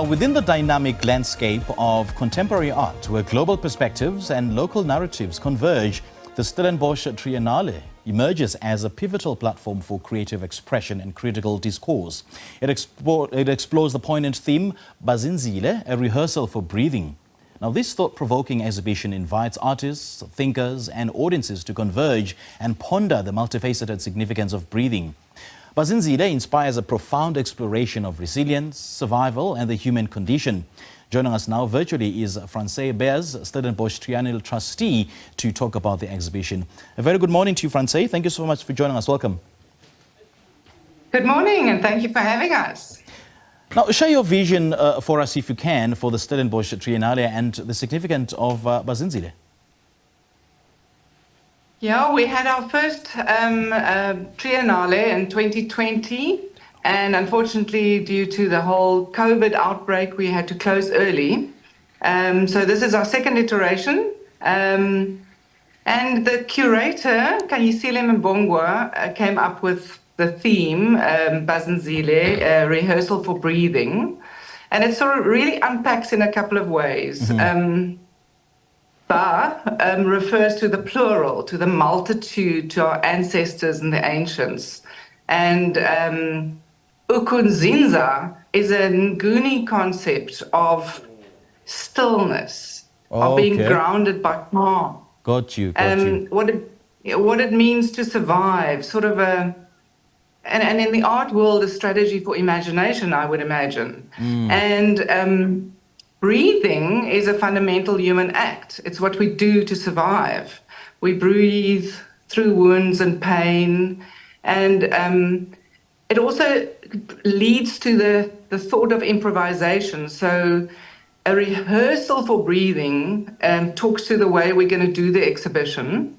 within the dynamic landscape of contemporary art, where global perspectives and local narratives converge, the Stellenbosch Triennale emerges as a pivotal platform for creative expression and critical discourse. It explores the poignant theme, BAZINZILE, a rehearsal for breathing. Now, this thought-provoking exhibition invites artists, thinkers and audiences to converge and ponder the multifaceted significance of breathing. BAZINZILE inspires a profound exploration of resilience, survival and the human condition. Joining us now virtually is Francé Beyers, Stellenbosch Triennale Trustee, to talk about the exhibition. A very good morning to you, Francé. Thank you so much for joining us. Welcome. Good morning, and thank you for having us. Now, share your vision for us, if you can, for the Stellenbosch Triennale and the significance of BAZINZILE. Yeah, we had our first Triennale in 2020, and unfortunately, due to the whole COVID outbreak, we had to close early. So this is our second iteration. And the curator, Kanyisile Mbongwa, came up with the theme, BAZINZILE, Rehearsal for Breathing. And it sort of really unpacks in a couple of ways. Ba refers to the plural, to the multitude, to our ancestors and the ancients. And ukunzinza is a Nguni concept of stillness, of being grounded by calm. Got you. What it means to survive, sort of a, and in the art world, a strategy for imagination, I would imagine. And breathing is a fundamental human act. It's what we do to survive. We breathe through wounds and pain. And it also leads to the thought of improvisation. So a rehearsal for breathing talks to the way we're going to do the exhibition,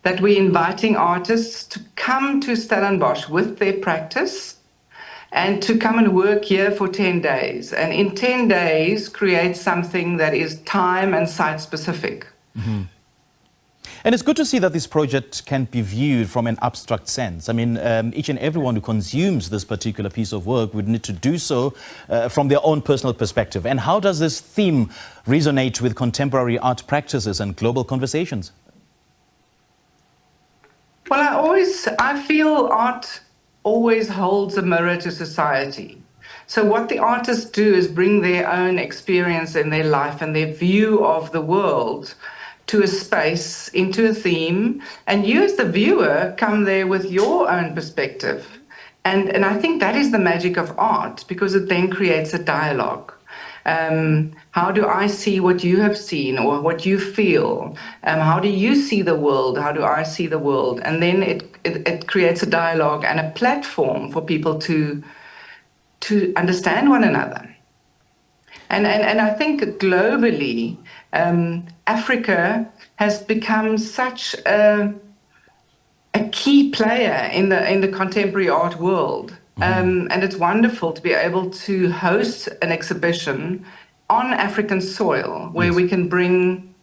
that we're inviting artists to come to Stellenbosch with their practice and to come and work here for 10 days. And in 10 days, create something that is time and site specific. And it's good to see that this project can be viewed from an abstract sense. I mean, each and everyone who consumes this particular piece of work would need to do so from their own personal perspective. And how does this theme resonate with contemporary art practices and global conversations? Well, I feel art always holds a mirror to society. So what the artists do is bring their own experience in their life and their view of the world to a space, into a theme, and you as the viewer come there with your own perspective. And I think that is the magic of art, because it then creates a dialogue. How do I see what you have seen or what you feel? How do you see the world? How do I see the world? And then it creates a dialogue and a platform for people to understand one another. And I think globally, Africa has become such a key player in the contemporary art world. And it's wonderful to be able to host an exhibition on African soil where we can bring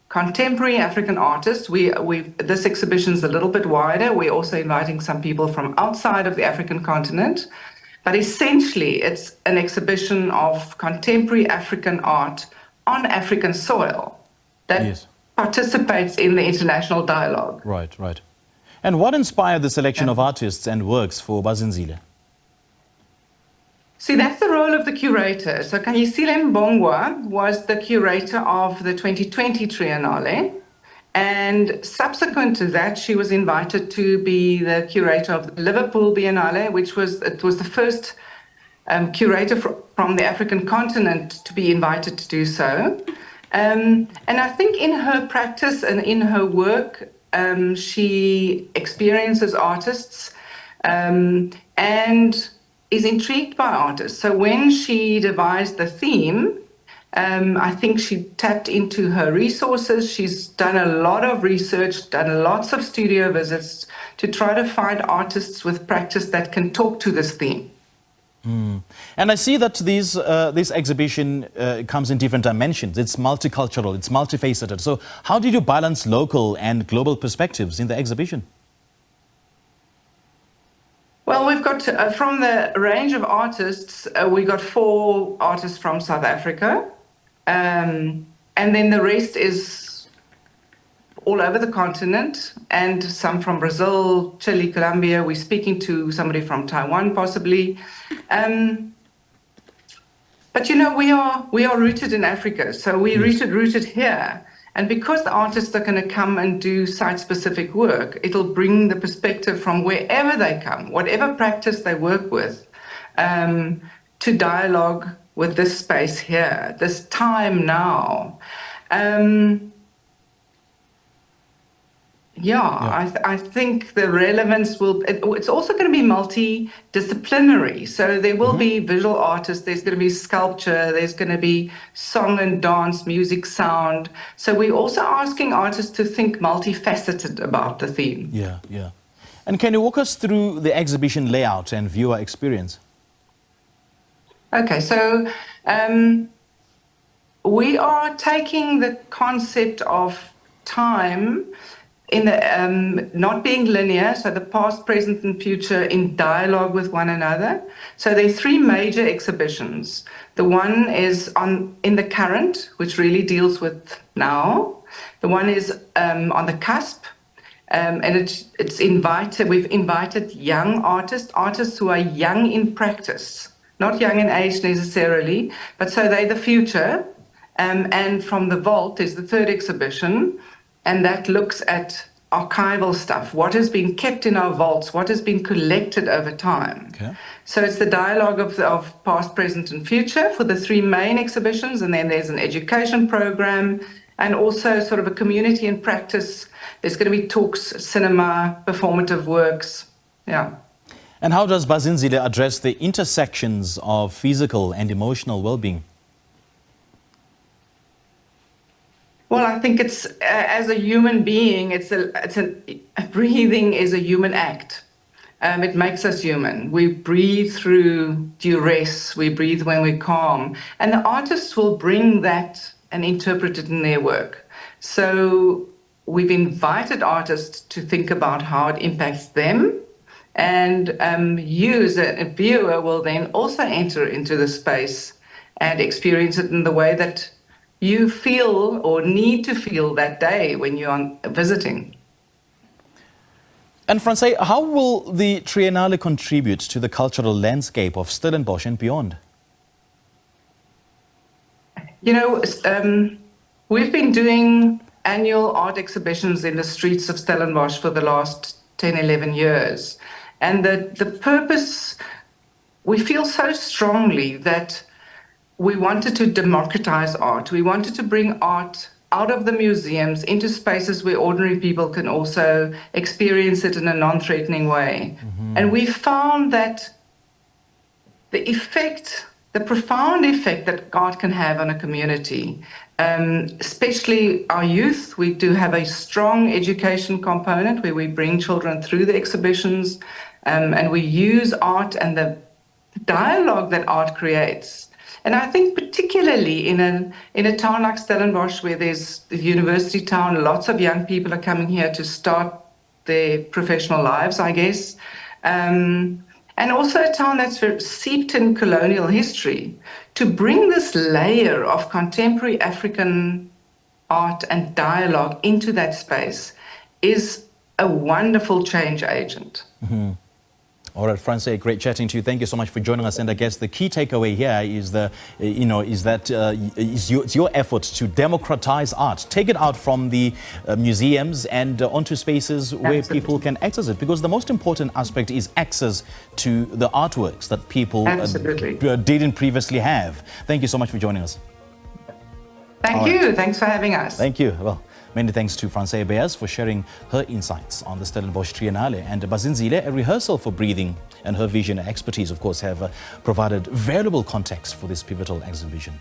contemporary African artists. This exhibition is a little bit wider. We're also inviting some people from outside of the African continent. But essentially, it's an exhibition of contemporary African art on African soil that participates in the international dialogue. Right, right. And what inspired the selection of artists and works for BAZINZILE? See, that's the role of the curator. So Kanyisile Mbongwa was the curator of the 2020 Triennale. And subsequent to that, she was invited to be the curator of the Liverpool Biennale, which was the first curator from the African continent to be invited to do so. And I think in her practice and in her work, she experiences artists and is intrigued by artists. So when she devised the theme, I think she tapped into her resources. She's done a lot of research, done lots of studio visits to try to find artists with practice that can talk to this theme. And I see that this exhibition comes in different dimensions. It's multicultural, it's multifaceted. So how did you balance local and global perspectives in the exhibition? Well, we've got got, from the range of artists, we got 4 artists from South Africa. And then the rest is all over the continent, and some from Brazil, Chile, Colombia. We're speaking to somebody from Taiwan, possibly. But you know, we are rooted in Africa, so we're rooted here. And because the artists are going to come and do site-specific work, it'll bring the perspective from wherever they come, whatever practice they work with, to dialogue with this space here, this time now. I think the relevance it's also going to be multidisciplinary. So there will be visual artists, there's going to be sculpture, there's going to be song and dance, music, sound. So we're also asking artists to think multifaceted about the theme. Yeah. And can you walk us through the exhibition layout and viewer experience? Okay, so we are taking the concept of time in the not being linear, so the past, present, and future in dialogue with one another. So there are 3 major exhibitions. The one is in the current, which really deals with now. The one is on the cusp, and it's invited. We've invited young artists who are young in practice, not young in age necessarily, but so they're the future. And from the vault is the 3rd exhibition. And that looks at archival stuff, what has been kept in our vaults, what has been collected over time. Okay. So it's the dialogue of past, present, and future for the 3 main exhibitions. And then there's an education program and also sort of a community in practice. There's going to be talks, cinema, performative works. Yeah. And how does BAZINZILE address the intersections of physical and emotional well-being? Well, I think it's as a human being, breathing is a human act. It makes us human. We breathe through duress. We breathe when we're calm, and the artists will bring that and interpret it in their work. So we've invited artists to think about how it impacts them, and you as a viewer will then also enter into the space and experience it in the way that you feel or need to feel that day when you're visiting. And Francé, how will the Triennale contribute to the cultural landscape of Stellenbosch and beyond? You know, we've been doing annual art exhibitions in the streets of Stellenbosch for the last 10, 11 years. And the purpose, we feel so strongly that we wanted to democratize art. We wanted to bring art out of the museums into spaces where ordinary people can also experience it in a non-threatening way. And we found that the profound effect that art can have on a community, especially our youth, we do have a strong education component where we bring children through the exhibitions, and we use art and the dialogue that art creates. And I think particularly in a town like Stellenbosch, where there's the university town, lots of young people are coming here to start their professional lives, I guess. And also a town that's steeped in colonial history. To bring this layer of contemporary African art and dialogue into that space is a wonderful change agent. All right, Francé, great chatting to you. Thank you so much for joining us. And I guess the key takeaway here is it's your effort to democratize art, take it out from the museums and onto spaces where people can access it. Because the most important aspect is access to the artworks that people didn't previously have. Thank you so much for joining us. Thank you. Thanks for having us. Thank you. Well, many thanks to Francé Beyers for sharing her insights on the Stellenbosch Triennale, and BAZINZILE, a rehearsal for breathing, and her vision and expertise, of course, have provided valuable context for this pivotal exhibition.